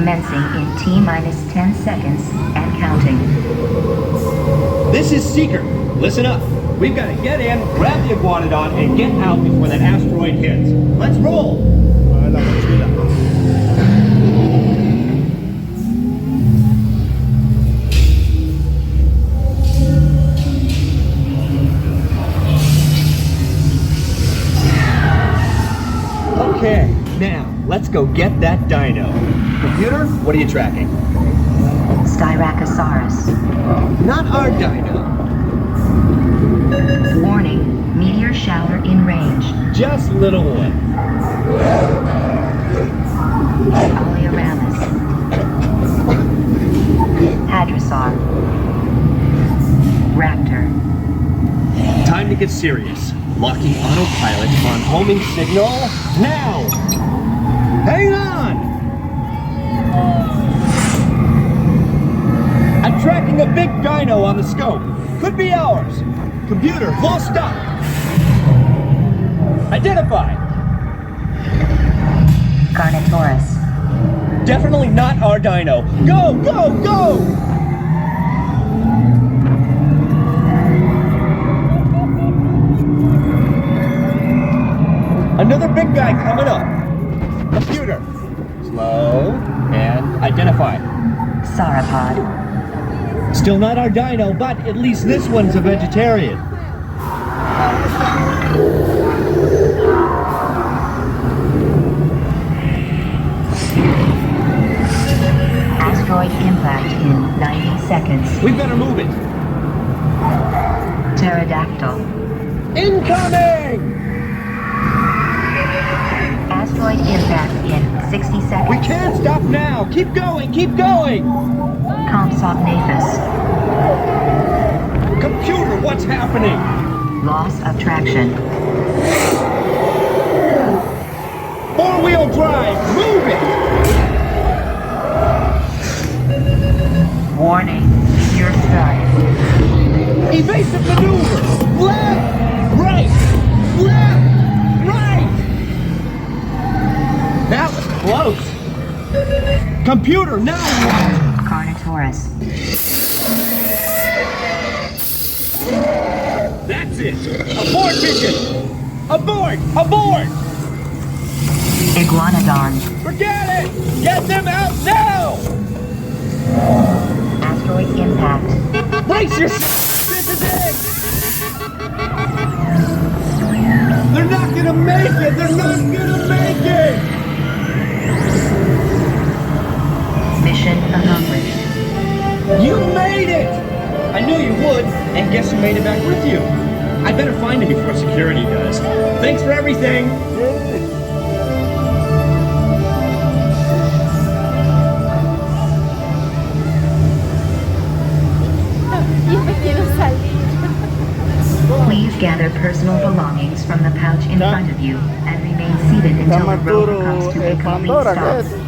Commencing in T-minus 10 seconds and counting. This is Seeker. Listen up. We've got to get in, grab the iguanodon, and get out before that asteroid hits. Let's roll! A la mochila. Okay, now, let's go get that dino. Computer, what are you tracking? Styracosaurus. Not our dino. Warning, meteor shower in range. Just little one. Oleoramus. Hadrosaur. Raptor. Time to get serious. Locking autopilot on homing signal now! Hang on! I'm tracking a big dino on the scope. Could be ours. Computer, full stop. Identify. Carnotaurus. Definitely not our dino. Go, go, go! Another big guy coming up. Computer. Slow and identify. Sauropod. Still not our dino, but at least this one's a vegetarian. Asteroid impact in 90 seconds. We better move it. Pterodactyl. Incoming! Asteroid impact in 60 seconds. We can't stop now. Keep going, keep going. Compsognathus. Computer, what's happening? Loss of traction. Four-wheel drive, move it! Warning, meteor strike. Evasive maneuver! Left! Right! Left! Right! That was close. Computer, now what? Carnotaurus. That's it! Abort mission! Abort! Abort! Iguanodon. Forget it! Get them out now! Asteroid impact. Brace yourself! This is it! They're not gonna make it! They're not gonna make it! Mission accomplished. You made it! I knew you would, and guess who made it back with you? I better find him before security does. Thanks for everything! Please gather personal belongings from the pouch in front of you and remain seated until the rover comes to a complete stop.